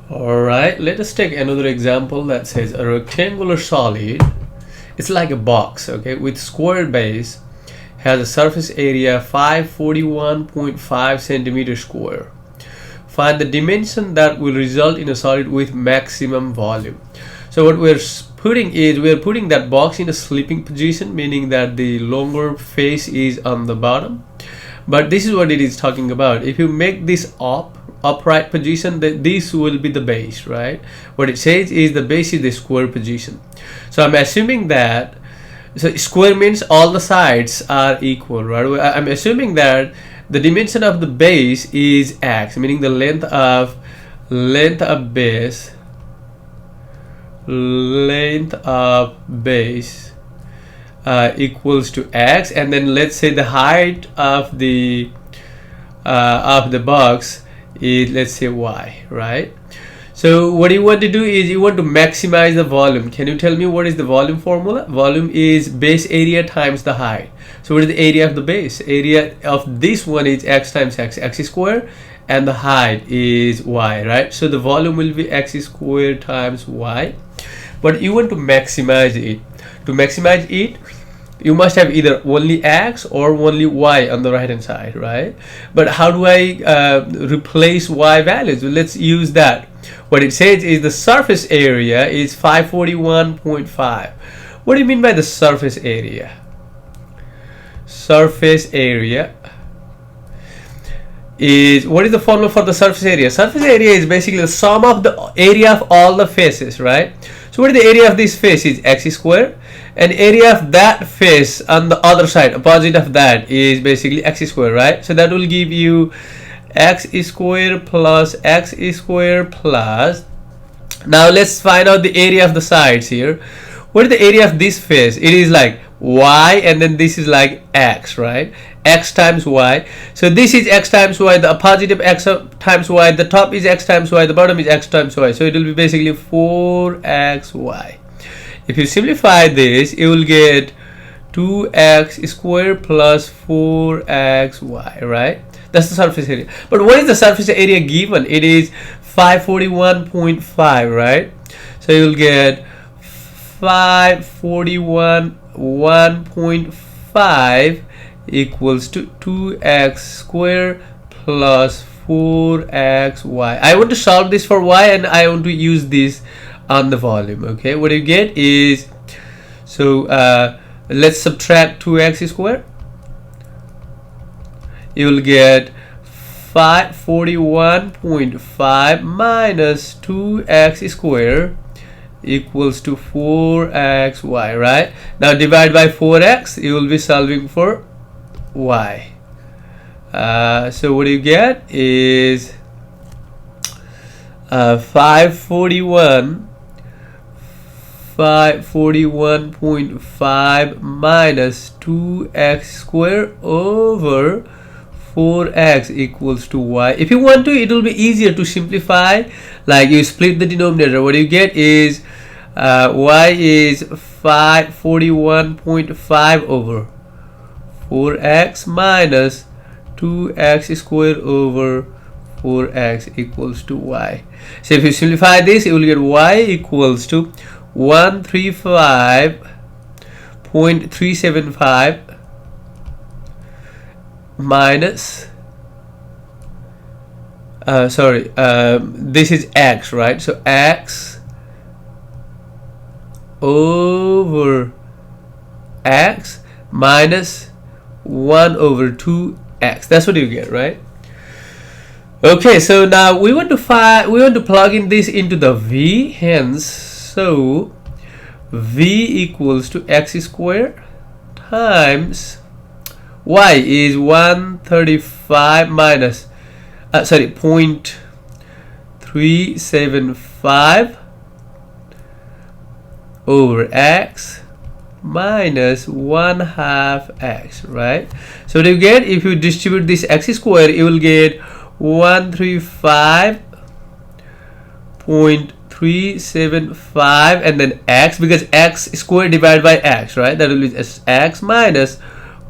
Alright, let us take another example that says a rectangular solid, it's like a box, okay, with square base, has a surface area 541.5 centimeters square. Find the dimension that will result in a solid with maximum volume. So what we're putting is, we're putting that box in a sleeping position, meaning that the longer face is on the bottom. But this is what it is talking about. If you make this upright position, that this will be the base, right? What it says is the base is the square position. So I'm assuming that, so square means all the sides are equal, right? I'm assuming that the dimension of the base is x, meaning the length of base equals to x, and then let's say the height of the box is, let's say, y, right? So what you want to do is you want to maximize the volume. Can you tell me what is the volume formula? Volume is base area times the height. So what is the area of the base? Area of this one is x times x square, and the height is y, right? So the volume will be x squared times y. But you want to maximize it. To maximize it, you must have either only x or only y on the right hand side, right? But how do I replace y values? Well, let's use that. What it says is the surface area is 541.5. What do you mean by the surface area? Surface area is, what is the formula for the surface area? Surface area is basically the sum of the area of all the faces, right? So what is the area of this face is x squared, and area of that face on the other side, opposite of that, is basically x squared, right? So that will give you x squared plus x squared plus, now let's find out the area of the sides here. What is the area of this face? It is like y, and then this is like x, right? X times y. So this is x times y, the opposite of x times y, the top is x times y, the bottom is x times y. So it will be basically 4xy. If you simplify this, you will get 2x squared plus 4xy, right? That's the surface area. But what is the surface area given? It is 541.5, right? So you will get 541.5 equals to 2x squared plus 4xy. I want to solve this for y, and I want to use this on the volume. Okay, what you get is, so let's subtract 2x squared. You will get 541.5 minus 2x squared equals to 4xy, right? Now divide by 4x, you will be solving for y. So what you get is 541.5 minus 2x squared over 4x equals to y. If you want to, it will be easier to simplify, like you split the denominator. What you get is y is 541.5 over 4x minus 2x squared over 4x equals to y. So if you simplify this, you will get y equals to 135.375 minus this is x, right? So x over x minus 1 over 2x. That's what you get, right? Okay, so now we want to plug in this into the v, hence so v equals to x squared times y is 135 minus 0.375 over x minus 1/2 x, right? So what you get, if you distribute this x squared, you will get 135.375 and then x, because x squared divided by x, right? That will be x minus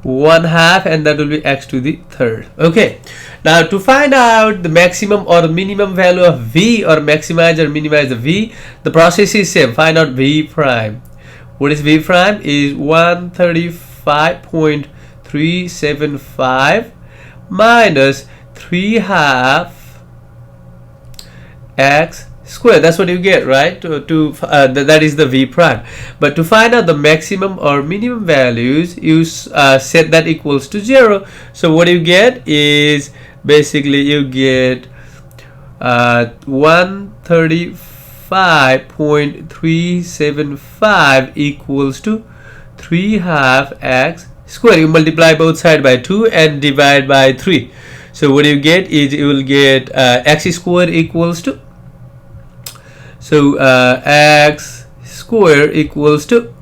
1/2, and that will be x to the third. Okay, now to find out the maximum or minimum value of v, or maximize or minimize the v, the process is same. Find out v prime. What is v prime? Is 135.375 minus 3/2 x square. That's what you get, right? That is the v prime. But to find out the maximum or minimum values, you set that equals to 0. So what you get is basically you get 135.375 equals to 3/2 x square. You multiply both sides by 2 and divide by 3. So what you get is you will get x square equals to, so x square equals to,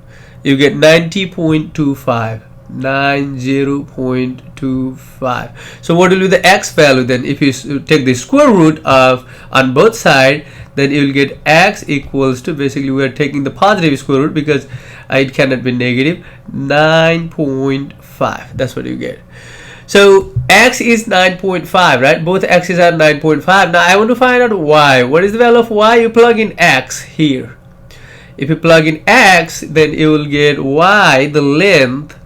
you get 90.25. 90.25. So what will be the x value then? If you take the square root of on both sides, then you will get x equals to, basically we are taking the positive square root because it cannot be negative, 9.5. That's what you get. So x is 9.5, right? Both x's are 9.5. Now I want to find out y. What is the value of y? You plug in x here. If you plug in x, then you will get y, the length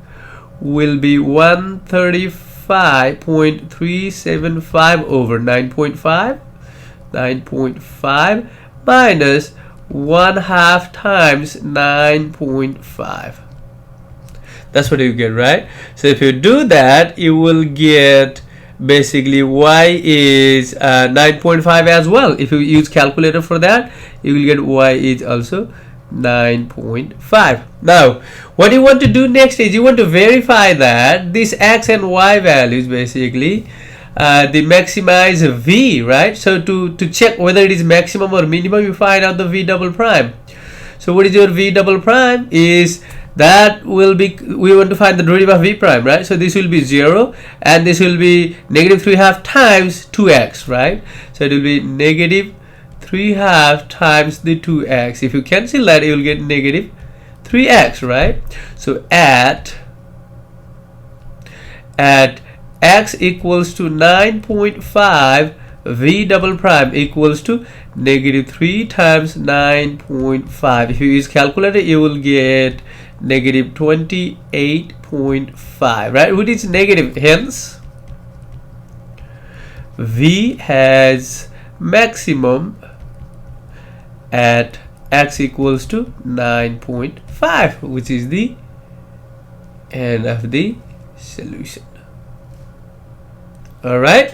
will be 135.375 over 9.5. 9.5 minus 1/2 times 9.5. That's what you get, right? So if you do that, you will get basically y is 9.5 as well. If you use calculator for that, you will get y is also 9.5. Now what you want to do next is you want to verify that this x and y values, basically they maximize v, right? So to check whether it is maximum or minimum, you find out the v double prime. So what is your v double prime? Is that will be, we want to find the derivative of v prime, right? So this will be 0 and this will be negative 3/2 times 2x, right? So it will be negative 3/2 times the 2x. If you cancel that, you will get negative 3x, right? So at x equals to 9.5, v double prime equals to negative 3 times 9.5. If you use calculator, you will get negative 28.5, right? Which is negative, hence v has maximum at x equals to 9.5, which is the end of the solution. All right,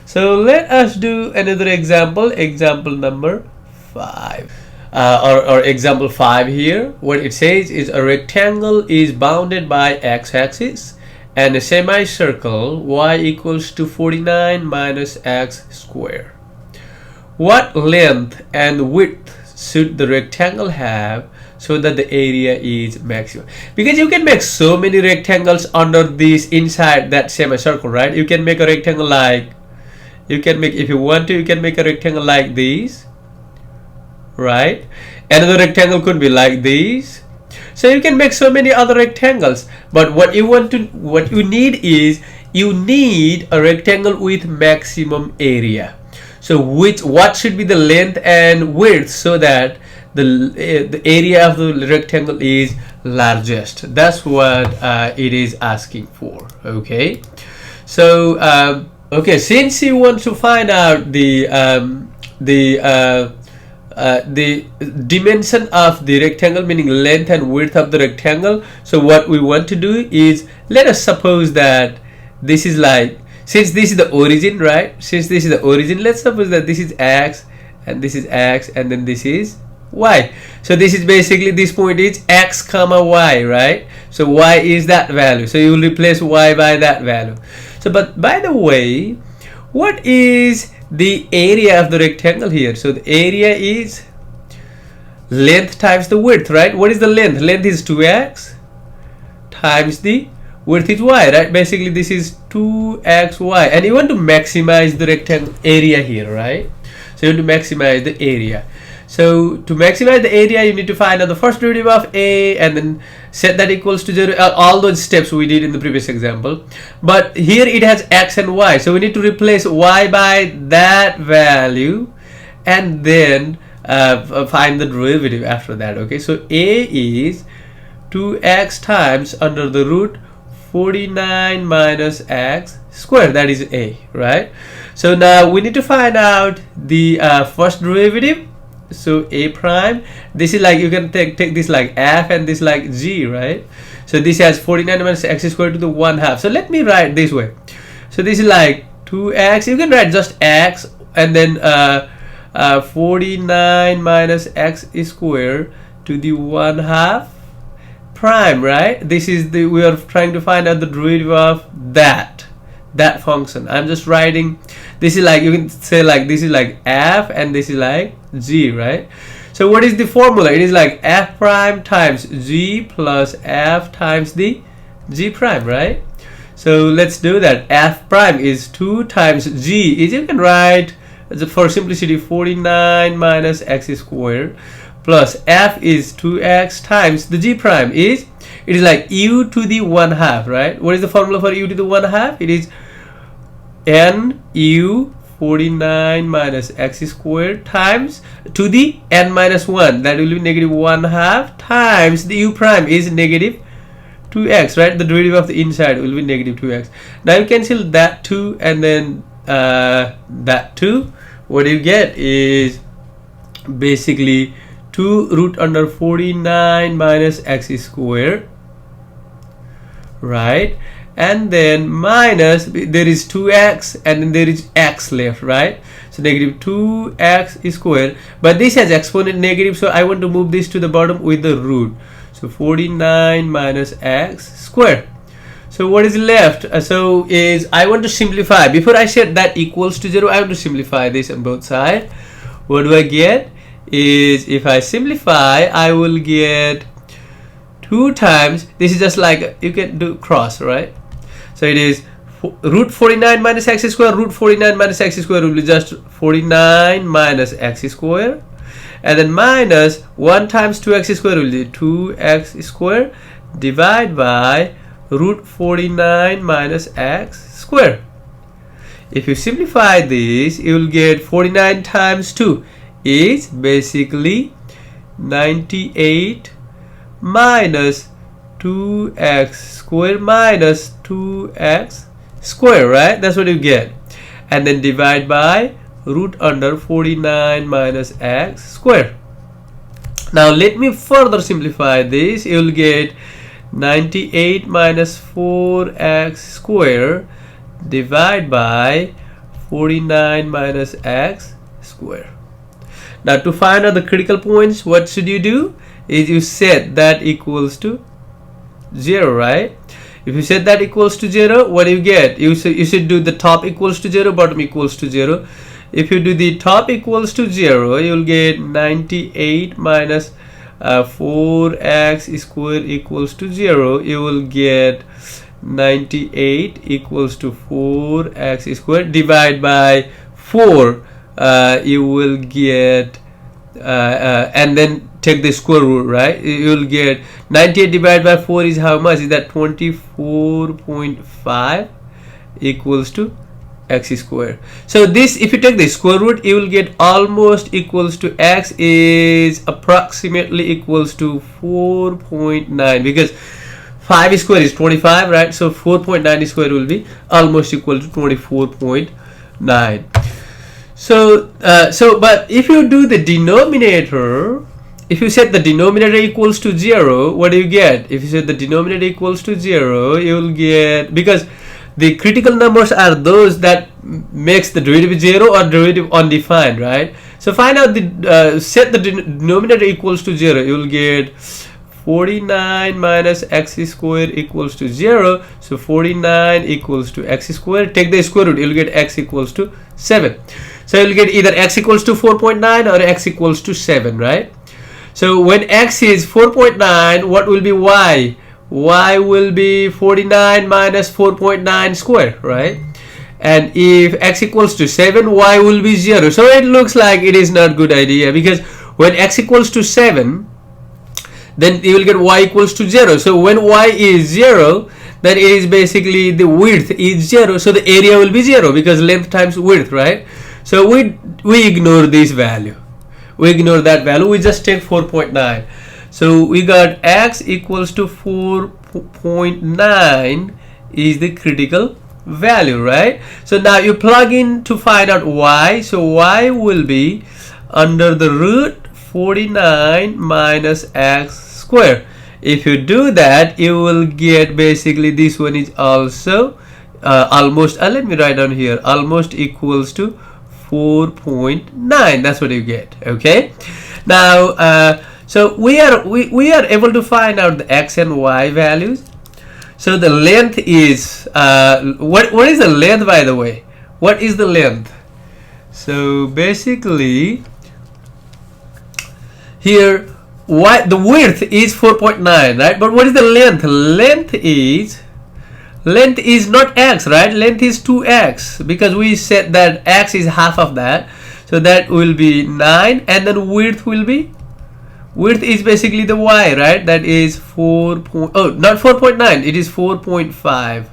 so let us do another example, example number 5, or example 5 here. What it says is a rectangle is bounded by x-axis and a semicircle y equals to 49 minus x square. What length and width should the rectangle have so that the area is maximum? Because you can make so many rectangles under this, inside that semicircle, right? You can make a rectangle like, you can make, if you want to, you can make a rectangle like this, right? Another rectangle could be like this. So you can make so many other rectangles, but what you want to, what you need is, you need a rectangle with maximum area. So what should be the length and width so that the area of the rectangle is largest? That's what it is asking for. Okay, so okay, since you want to find out the dimension of the rectangle, meaning length and width of the rectangle, so what we want to do is, let us suppose that this is like, since this is the origin, right? Since this is the origin, let's suppose that this is x and this is x and then this is y. So this is basically, this point is x comma y, right? So y is that value. So you will replace y by that value. So, but by the way, what is the area of the rectangle here? So the area is length times the width, right? What is the length? Length is 2x times the width is y, right? Basically this is 2xy, and you want to maximize the rectangle area here, right? So you want to maximize the area. So to maximize the area, you need to find out the first derivative of a and then set that equals to 0. All those steps we did in the previous example. But here it has x and y. So we need to replace y by that value and then find the derivative after that. Okay, so a is 2x times under the root 49 minus x squared. That is a, right? So now we need to find out the first derivative. So a prime, this is like, you can take this like f and this like g, right? So this has 49 minus x squared to the 1/2. So let me write this way. So this is like 2x, you can write just x and then 49 minus x squared to the 1/2 prime, right? This is the, we are trying to find out the derivative of that function. I'm just writing, this is like, you can say like, this is like f and this is like g, right? So what is the formula? It is like f prime times g plus f times the g prime, right? So let's do that. F prime is 2 times g is, you can write for simplicity 49 minus x squared plus f is 2x times the g prime is, it is like u to the 1/2, right? What is the formula for u to the 1/2? It is n u 49 minus x squared times to the n minus 1, that will be negative 1/2 times the u prime is negative 2x, right? The derivative of the inside will be negative 2x. Now you cancel that 2 and then that 2. What you get is basically 2 root under 49 minus x squared, right? And then minus, there is 2x and then there is x left, right? So negative 2x squared, but this has exponent negative, so I want to move this to the bottom with the root. So 49 minus x squared. So what is left? So is, I want to simplify. Before I set that equals to 0, I want to simplify this on both sides. What do I get? Is, if I simplify, I will get 2 times, this is just like, you can do cross, right? So it is root 49 minus x square, root 49 minus x square will be just 49 minus x square, and then minus 1 times 2x square will be 2x square, divide by root 49 minus x square. If you simplify this, you will get 49 times 2 is basically 98 minus 2x square minus 2x square, right? That's what you get. And then divide by root under 49 minus x square. Now let me further simplify this. You will get 98 minus 4x square divide by 49 minus x square. Now to find out the critical points, what should you do? Is you set that equals to 0, right? If you set that equals to 0, what do you get? You should do the top equals to 0, bottom equals to 0. If you do the top equals to 0, you will get 98 minus 4x square equals to 0. You will get 98 equals to 4x square, divide by 4. You will get and then take the square root, right? You will get 98 divided by 4 is how much? Is that 24.5 equals to x square. So this, if you take the square root, you will get almost equals to x is approximately equals to 4.9, because 5 square is 25, right? So 4.9 square will be almost equal to 24.9. So but if you do the denominator, if you set the denominator equals to 0, what do you get? If you set the denominator equals to 0, you will get, because the critical numbers are those that makes the derivative 0 or derivative undefined, right? So find out the set the denominator equals to 0, you will get 49 minus x square equals to 0. So 49 equals to x square. Take the square root, you will get x equals to 7. So you will get either x equals to 4.9 or x equals to 7, right? So when x is 4.9, what will be y? Y will be 49 minus 4.9 square, right? And if x equals to 7, y will be 0. So it looks like it is not good idea, because When x equals to 7, then you will get y equals to 0. So when y is 0, then it is basically the width is 0, so the area will be 0 because length times width, right? So we ignore this value. We ignore that value. We just take 4.9. So we got x equals to 4.9 is the critical value, right? So now you plug in to find out y. So y will be under the root 49 minus x square. If you do that, you will get basically this one is also almost, let me write down here, almost equals to 4.9. That's what you get. Okay, now so we are able to find out the x and y values. So the length is what is the length, by the way? What is the length? So basically here the width is 4.9, right? But what is the length? Length is not x, right? Length is 2x, because we said that x is half of that, so that will be 9, and then width is basically the y, right? That is not 4.9, it is 4.5.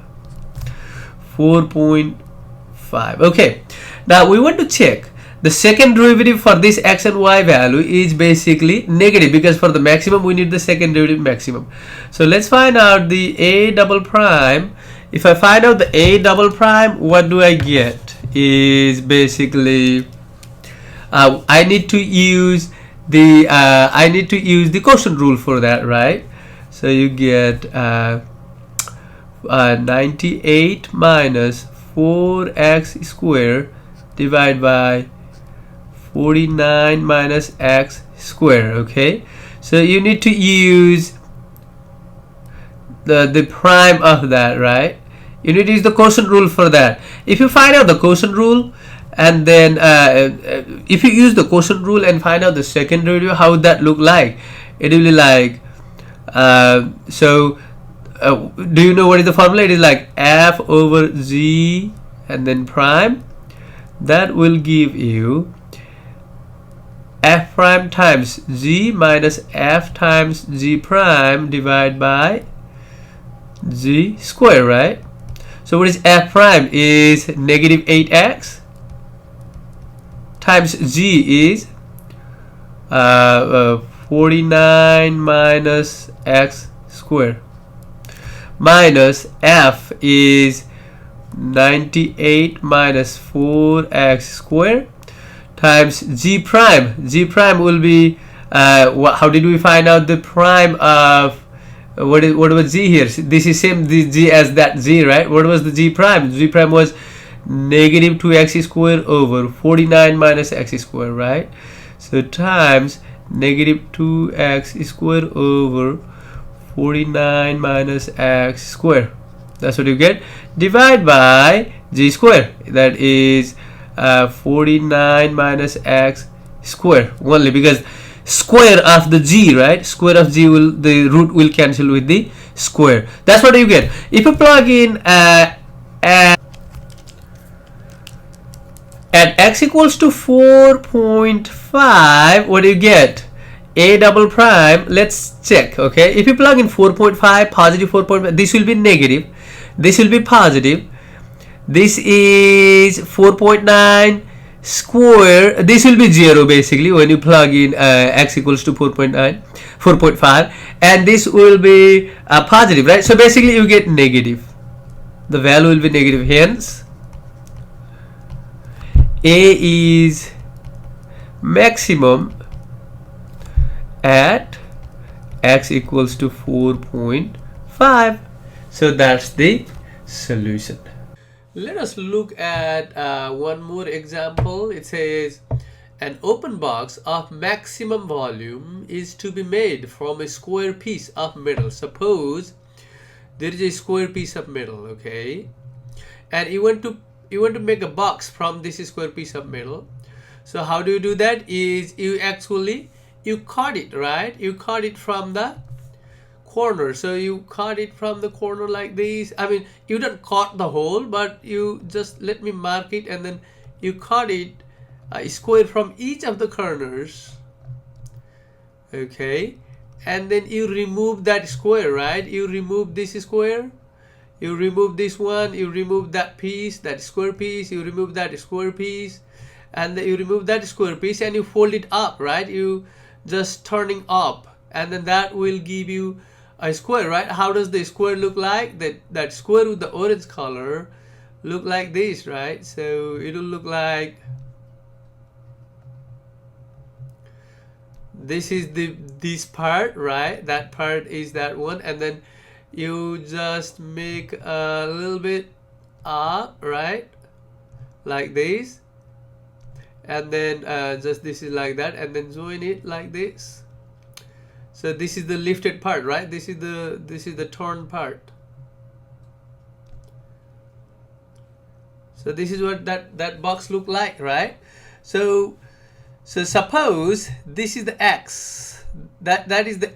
Okay, now we want to check the second derivative for this x and y value is basically negative, because for the maximum we need the second derivative maximum. So let's find out the a double prime. If I find out the a double prime, what do I get? Is basically I need to use the quotient rule for that, right? So you get 98 minus 4x squared divided by 49 minus x squared. Okay, so you need to use the prime of that, right? You need to use the quotient rule for that. If you find out the quotient rule, and then if you use the quotient rule and find out the second derivative, how would that look like? It will be like do you know what is the formula? It is like f over z and then prime. That will give you f prime times z minus f times z prime divided by z square, right? So what is f prime? Is negative 8x times z is 49 minus x square, minus f is 98 minus 4x square times z prime. Z prime will be how did we find out the prime of what was z here? This is same z as that z, right? What was the z prime? Z prime was negative 2x squared over 49 minus x squared, right? So times negative 2x squared over 49 minus x squared. That's what you get. Divide by z square. That is 49 minus x square only, because square of the g, right? Square of g will, the root will cancel with the square. That's what you get. If you plug in at x equals to 4.5, what do you get? A double prime. Let's check. Okay, if you plug in 4.5, positive 4.5, this will be negative, this will be positive, this is 4.9 square, this will be 0 basically when you plug in x equals to 4.5, and this will be positive, right? So basically you get negative, the value will be negative. Hence a is maximum at x equals to 4.5. So that's the solution. Let us look at one more example. It says an open box of maximum volume is to be made from a square piece of metal. Suppose there is a square piece of metal, okay, and you want to make a box from this square piece of metal. So how do you do that? Is you cut it, right? You cut it from the corner. So you cut it from the corner like this. I mean, you don't cut the hole, but you just let me mark it, and then you cut it square from each of the corners. okay, and then you remove that square, right? You remove this square, you remove this one, you remove that piece, that square piece, you remove that square piece, and then you remove that square piece and you fold it up, right? You just turning up, and then that will give you a square, right? How does the square look like? That square with the orange color look like this, right? So it will look like this is this part, right? That part is that one, and then you just make a little bit up, right? Like this, and then just this is like that, and then join it like this. So this is the lifted part, right? This is the torn part. So this is what that box look like, right? So suppose this is the x. That is the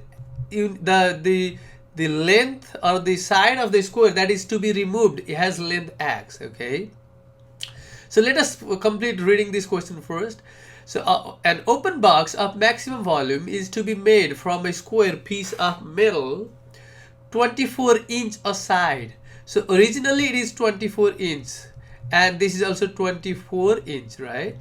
length or the side of the square that is to be removed. It has length x, okay? So let us complete reading this question first. So an open box of maximum volume is to be made from a square piece of metal 24 inch a side. So originally it is 24 inch, and this is also 24 inch, right?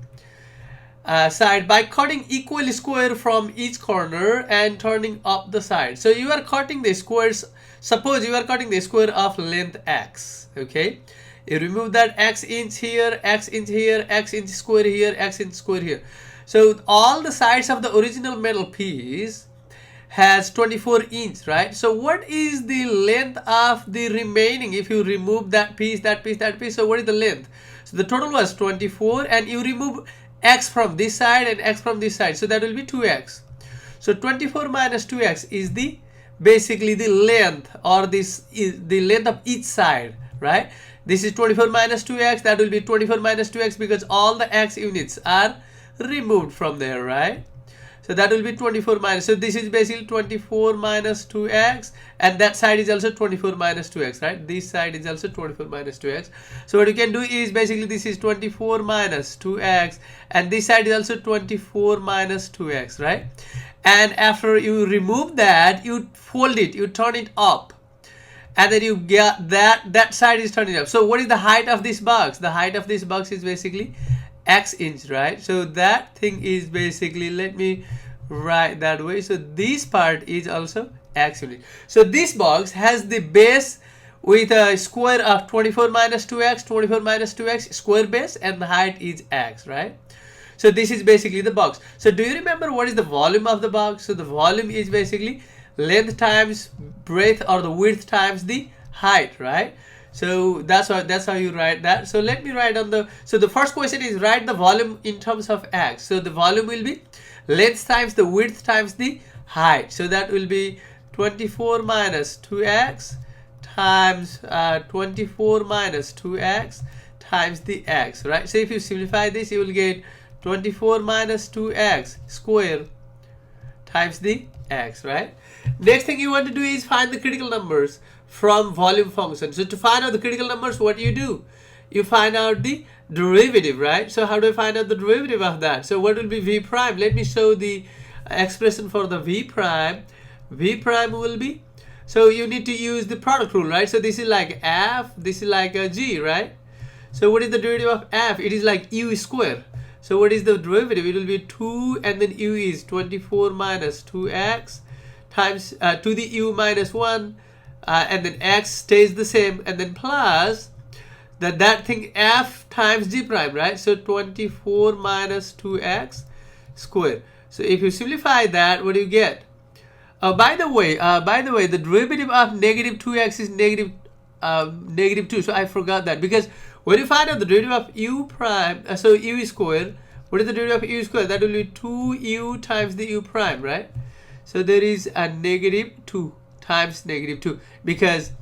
Side by cutting equal square from each corner and turning up the side. So you are cutting the squares. Suppose you are cutting the square of length x, okay? You remove that x inch here, x inch here, x inch square here, x inch square here. So all the sides of the original metal piece has 24 inch, right? So what is the length of the remaining if you remove that piece, that piece, that piece? So what is the length? So the total was 24, and you remove x from this side and x from this side, so that will be 2x. So 24 minus 2x is the basically the length, or this is the length of each side, right? This is 24 minus 2x, that will be 24 minus 2x because all the x units are removed from there, right? So that will be 24 minus, so this is basically 24 minus 2x, and that side is also 24 minus 2x, right? This side is also 24 minus 2x. So what you can do is basically this is 24 minus 2x, and this side is also 24 minus 2x, right? And after you remove that, you fold it, you turn it up, and then you get that side is turning up. So what is the height of this box? The height of this box is basically x inch, right? So that thing is basically, let me write that way. So this part is also x unit. So this box has the base with a square of 24 minus 2x, 24 minus 2x square base, and the height is x, right? So this is basically the box. So do you remember what is the volume of the box? So the volume is basically length times breadth, or the width times the height, right? So that's how you write that. So let me write on the, so the first question is write the volume in terms of x. So the volume will be length times the width times the height. So that will be 24 minus 2x times 24 minus 2x times the x, right? So if you simplify this, you will get 24 minus 2x square times the x, right? Next thing you want to do is find the critical numbers from volume function. So to find out the critical numbers, what you find out the derivative, right? So how do I find out the derivative of that? So what will be v prime? Let me show the expression for the v prime. V prime will be, so you need to use the product rule, right? So this is like f, this is like a g, right? So what is the derivative of f? It is like u square. So what is the derivative? It will be 2, and then u is 24 minus 2x times to the u minus 1, and then x stays the same, and then plus that thing f times g prime, right? So 24 minus 2x square. So if you simplify that, what do you get? By the way, the derivative of negative 2x is negative 2. So I forgot that, because when you find out the derivative of u prime, so u square, what is the derivative of u square? That will be 2u times the u prime, right? So there is a negative 2 times negative 2, because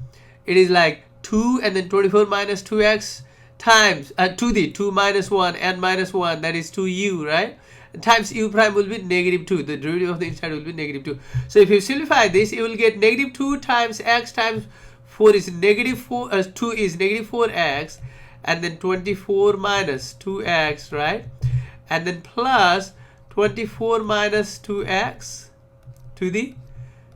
it is like 2 and then 24 minus 2x times to the 2 minus 1 and minus 1, that is 2u, right? And times u prime will be negative 2. The derivative of the inside will be negative 2. So if you simplify this, you will get negative 2 times x times 4 is negative 4, 2 is negative 4x, and then 24 minus 2x, right? And then plus 24 minus 2x to the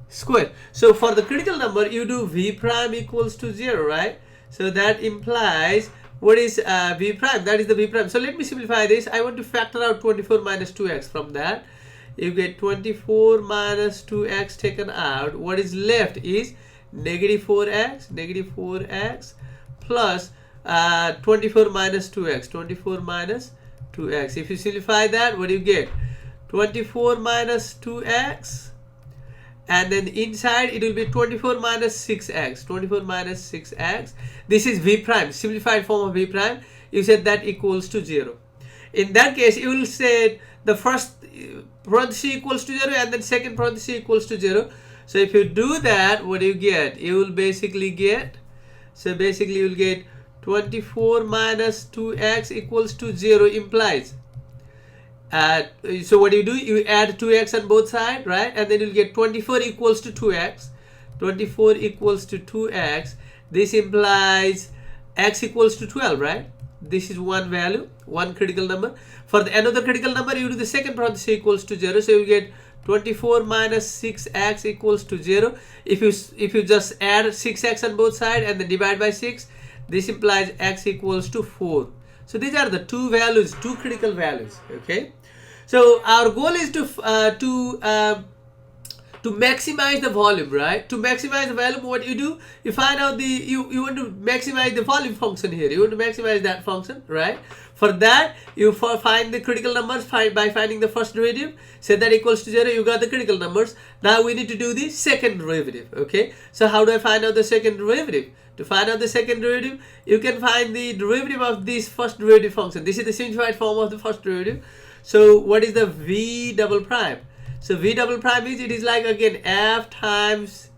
square. So for the critical number, you do v prime equals to 0, right? So that implies, what is v prime? That is the v prime. So let me simplify this. I want to factor out 24 minus 2x. From that, you get 24 minus 2x taken out. What is left is negative 4x plus 24 minus 2x. 24 minus 2x. If you simplify that, what do you get? 24 minus 2x, and then inside it will be 24 minus 6x. 24 minus 6x. This is v prime, simplified form of v prime. You said that equals to 0. In that case, you will say the first parenthesis equals to 0 and then second parenthesis equals to 0. So if you do that, what do you get? You will basically get, so basically you will get 24 minus 2x equals to 0 implies. So what do? You add 2x on both sides, right? And then you'll get 24 equals to 2x. 24 equals to 2x. This implies x equals to 12, right? This is one value, one critical number. For the another critical number, you do the second parenthesis equals to 0. So you get 24 minus 6x equals to 0. If you just add 6x on both sides and then divide by 6, this implies x equals to 4. So these are the two values, two critical values. Okay. So our goal is to maximize the volume, right? To maximize the volume, what you do, you find out you want to maximize the volume function here. You want to maximize that function, right? For that, you find the critical numbers by finding the first derivative. Set that equals to 0. You got the critical numbers. Now we need to do the second derivative. Okay. So how do I find out the second derivative? To find out the second derivative, you can find the derivative of this first derivative function. This is the simplified form of the first derivative. So what is the v double prime? So v double prime is, it is like again f times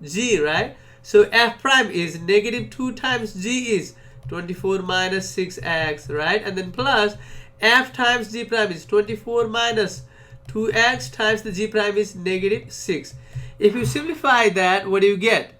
g, right? So f prime is negative 2 times g is 24 minus 6x, right? And then plus f times g prime is 24 minus 2x times the g prime is negative 6. If you simplify that, what do you get?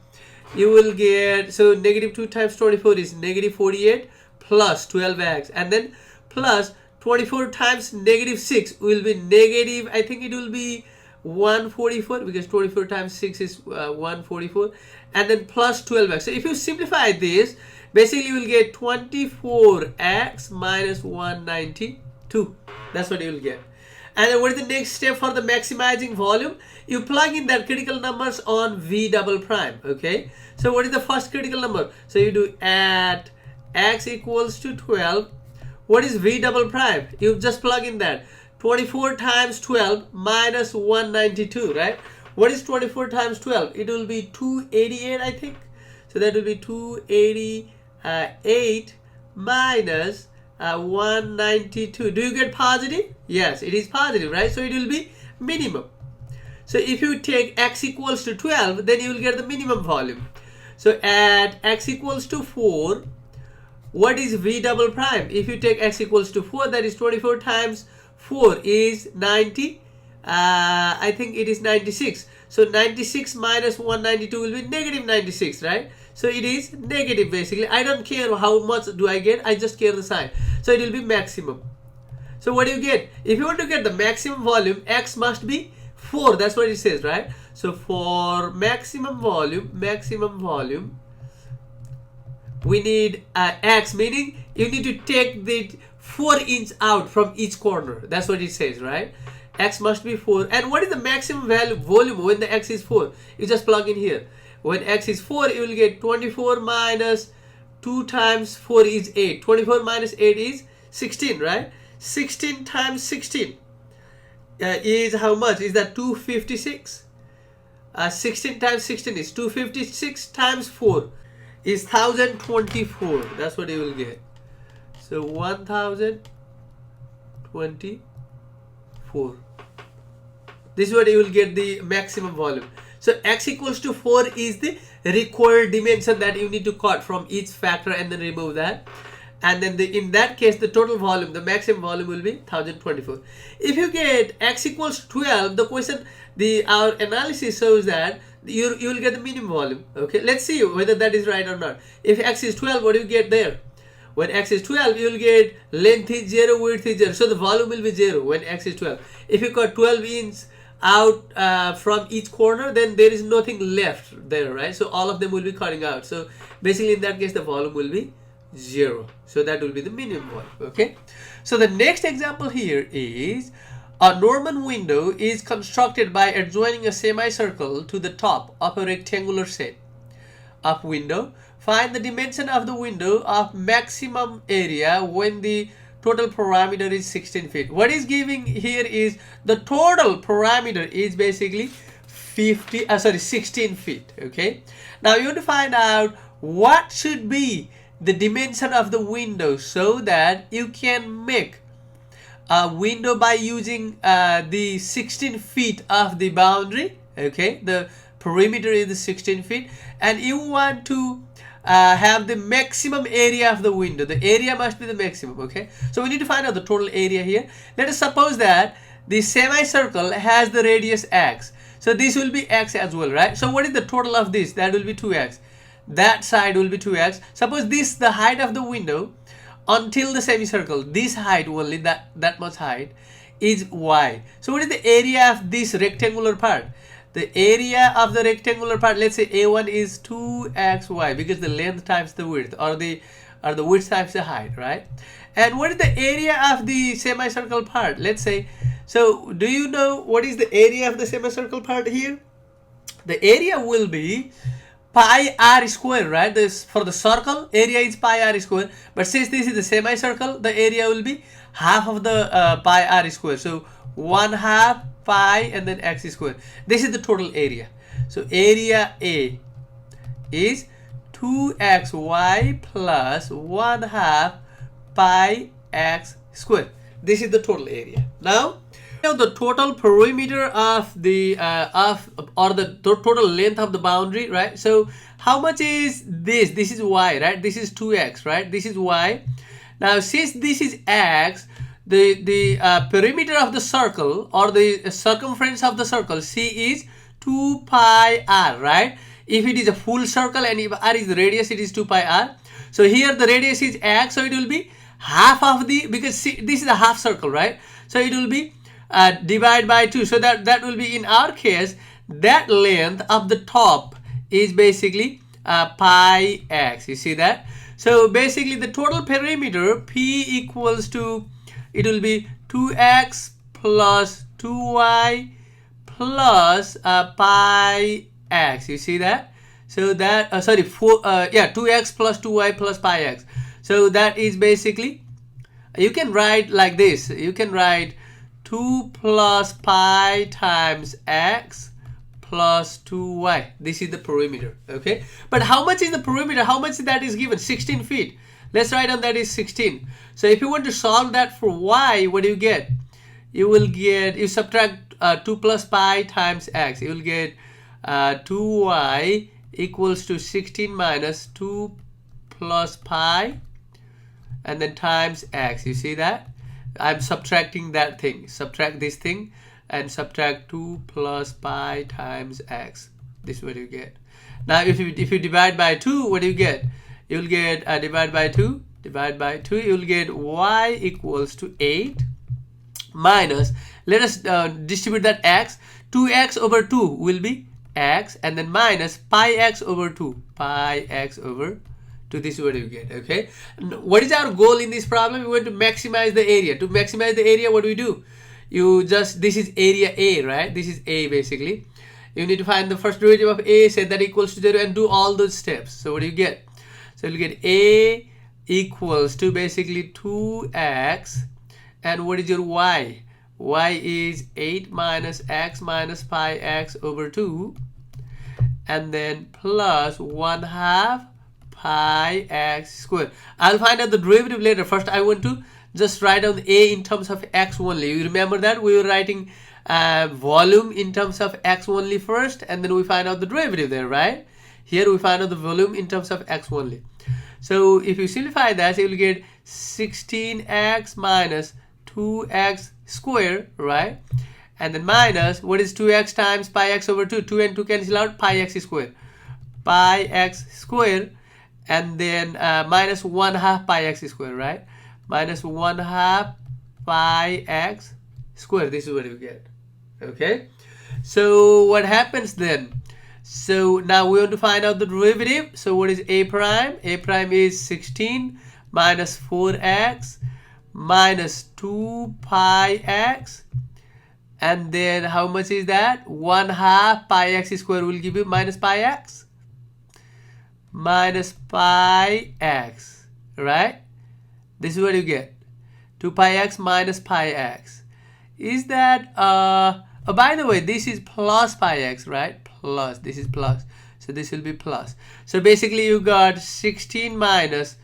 You will get, so negative 2 times 24 is negative 48 plus 12x, and then plus 24 times negative 6 will be negative, I think it will be 144, because 24 times 6 is 144, and then plus 12x. So if you simplify this, basically you will get 24x minus 192. That's what you will get. And then what is the next step for the maximizing volume? You plug in that critical numbers on v double prime. Okay. So what is the first critical number? So you do at x equals to 12. What is v double prime? You just plug in that 24 times 12 minus 192, right? What is 24 times 12? It will be 288, I think. So that will be 288 minus 192. Do you get positive? Yes, it is positive, right? So it will be minimum. So if you take x equals to 12, then you will get the minimum volume. So at x equals to 4, what is v double prime? If you take x equals to 4, that is 24 times 4 is 90. I think it is 96. So 96 minus 192 will be negative 96, right? So it is negative basically. I don't care how much do I get, I just care the sign. So it will be maximum. So what do you get? If you want to get the maximum volume, x must be 4. That's what it says, right? So for maximum volume, we need x, meaning you need to take the 4 inch out from each corner. That's what it says, right? X must be 4. And what is the maximum volume when the x is 4? You just plug in here. When x is 4, you will get 24 minus 2 times 4 is 8. 24 minus 8 is 16, right? 16 times 16 is how much? Is that 256? 16 times 16 is 256 times 4 is 1024. That's what you will get. So 1024. This is what you will get the maximum volume. So x equals to 4 is the required dimension that you need to cut from each factor and then remove that. And then in that case, the total volume, the maximum volume will be 1024. If you get x equals to 12, the question, our analysis shows that you will get the minimum volume. Okay, let's see whether that is right or not. If x is 12, what do you get there? When x is 12, you will get length is 0, width is 0. So the volume will be 0 when x is 12. If you got 12 inch out from each corner, then there is nothing left there, right? So all of them will be cutting out. So basically in that case the volume will be 0. So that will be the minimum volume. Okay, so the next example here is a Norman window is constructed by adjoining a semicircle to the top of a rectangular set of window. Find the dimension of the window of maximum area when the total parameter is 16 feet. What is giving here is the total parameter is basically 16 feet. Okay, now you want to find out what should be the dimension of the window so that you can make a window by using the 16 feet of the boundary. Okay, the perimeter is the 16 feet, and you want to have the maximum area of the window. The area must be the maximum. Okay, so we need to find out the total area here. Let us suppose that the semicircle has the radius x, so this will be x as well, right? So what is the total of this? That will be 2x. That side will be 2x. Suppose this the height of the window until the semicircle, this height only, that much height is y. So what is the area of this rectangular part? The area of the rectangular part, let's say a1 is 2xy, because the length times the width, or the width times the height, right? And what is the area of the semicircle part? Let's say, so do you know what is the area of the semicircle part here? The area will be pi r square, right? This for the circle area is pi r square, but since this is the semicircle, the area will be half of the pi r square. So 1/2 pi and then x square. This is the total area. So area A is 2xy plus 1/2 pi x square. This is the total area. Now the total perimeter of the total length of the boundary, right? So how much is this? This is y, right? This is 2x, right? This is y. Now since this is x, the perimeter of the circle, or the circumference of the circle, c is 2 pi r, right? If it is a full circle and if r is the radius, it is 2 pi r. So here the radius is x, so it will be half of the, because c, this is a half circle, right? So it will be divide by 2. So that will be, in our case, that length of the top is basically pi x. You see that? So basically the total perimeter p equals to, it will be 2x plus 2y plus pi x. You see that? So that 2x plus 2y plus pi x. So that is basically, you can write like this. You can write 2 plus pi times x plus 2y. This is the perimeter. Okay, but how much is the perimeter? How much that is given? 16 feet. Let's write down that is 16. So if you want to solve that for y, what do you get? You will get, you subtract 2 plus pi times x. You will get 2y equals to 16 minus 2 plus pi and then times x. You see that? I'm subtracting that thing. Subtract this thing and subtract 2 plus pi times x. This is what you get. Now if you divide by 2, what do you get? You'll get divide by 2, you'll get y equals to 8 minus, let us distribute that x, 2x over 2 will be x, and then minus pi x over 2, pi x over 2. This is what you get. Okay, what is our goal in this problem? We want to maximize the area. To maximize the area, what do we do? You just, this is area A, right? This is A basically. You need to find the first derivative of A, set that equals to 0, and do all those steps. So what do you get? So you get A equals to basically 2x, and what is your y? Y is 8 minus x minus pi x over 2, and then plus 1/2 pi x squared. I'll find out the derivative later. First I want to just write down A in terms of x only. You remember that we were writing volume in terms of x only first, and then we find out the derivative there, right? Here we find out the volume in terms of x only. So if you simplify that, you will get 16x minus 2x squared, right? And then minus, what is 2x times pi x over 2? 2 and 2 cancel out, pi x squared. Pi x squared, and then minus 1/2 pi x squared, right? Minus 1/2 pi x squared. This is what you get. Okay. So what happens then? So now we want to find out the derivative. So what is a prime? A prime is 16 minus 4x minus 2 pi x, and then how much is that? 1/2 pi x square will give you minus pi x, right? This is what you get, 2 pi x minus pi x. Is that oh, by the way, this is plus pi x, right? Plus, this is plus, so this will be plus. So basically you got 16 minus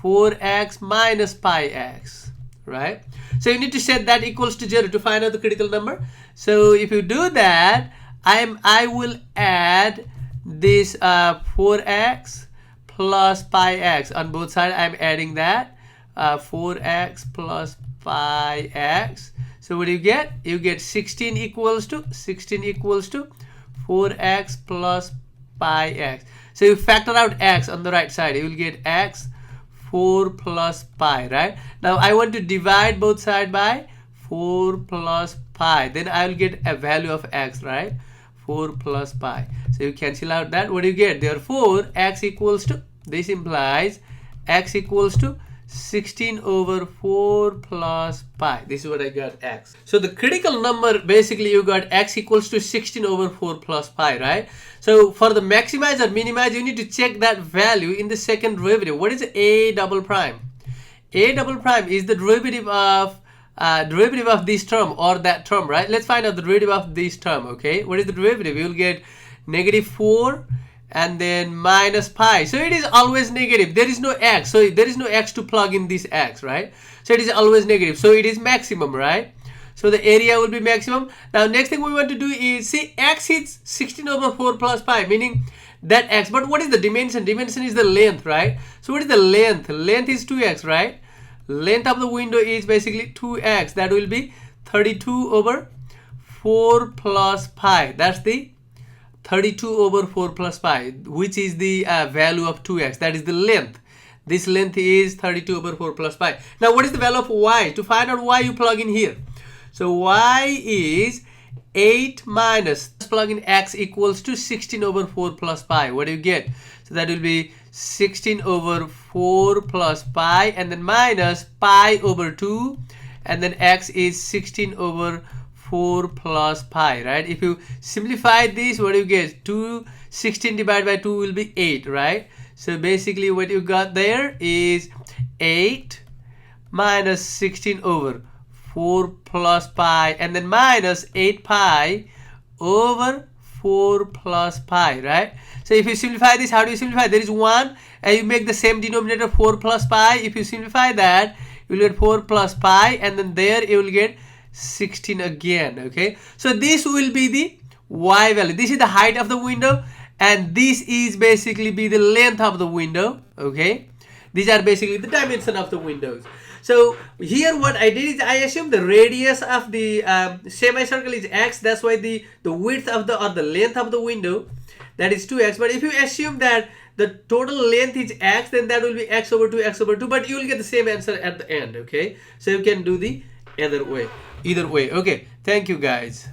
4x minus pi x, right? So you need to set that equals to 0 to find out the critical number. So if you do that, I will add this 4x plus pi x on both sides. I'm adding that 4x plus pi x. So what do you get? You get 16 equals to 4x plus pi x. So you factor out x on the right side, you will get x 4 plus pi, right? Now I want to divide both sides by 4 plus pi, then I will get a value of x, right? 4 plus pi. So you cancel out that. What do you get? Therefore x equals to, this implies x equals to 16 over 4 plus pi. This is what I got, x. So the critical number, basically you got x equals to 16 over 4 plus pi, right? So for the maximize or minimize, you need to check that value in the second derivative. What is a double prime? A double prime is the derivative of this term or that term, right? Let's find out the derivative of this term, okay? What is the derivative? You will get negative 4 and then minus pi. So it is always negative. There is no x. So there is no x to plug in this x, right? So it is always negative. So it is maximum, right? So the area will be maximum. Now next thing we want to do is, see, x is 16 over 4 plus pi, meaning that x. But what is the dimension? Dimension is the length, right? So what is the length? Length is 2x, right? Length of the window is basically 2x. That will be 32 over 4 plus pi. That's the 32 over 4 plus pi, which is the value of 2x. That is the length. This length is 32 over 4 plus pi. Now what is the value of y? To find out y, you plug in here. So y is 8 minus, plug in x equals to 16 over 4 plus pi. What do you get? So that will be 16 over 4 plus pi, and then minus pi over 2, and then x is 16 over 4 plus pi, right? If you simplify this, what do you get? 16 divided by 2 will be 8, right? So basically what you got there is 8 minus 16 over 4 plus pi, and then minus 8 pi over 4 plus pi, right? So if you simplify this, how do you simplify? There is 1 and you make the same denominator 4 plus pi. If you simplify that, you will get 4 plus pi, and then there you will get 16 again, okay? So this will be the y value. This is the height of the window, and this is basically be the length of the window, okay? These are basically the dimension of the windows. So here what I did is I assume the radius of the semicircle is x. That's why the width of the, or the length of the window, that is 2x. But if you assume that the total length is x, then that will be x over 2, x over 2. But you will get the same answer at the end, okay? So you can do the either way, okay? Thank you guys.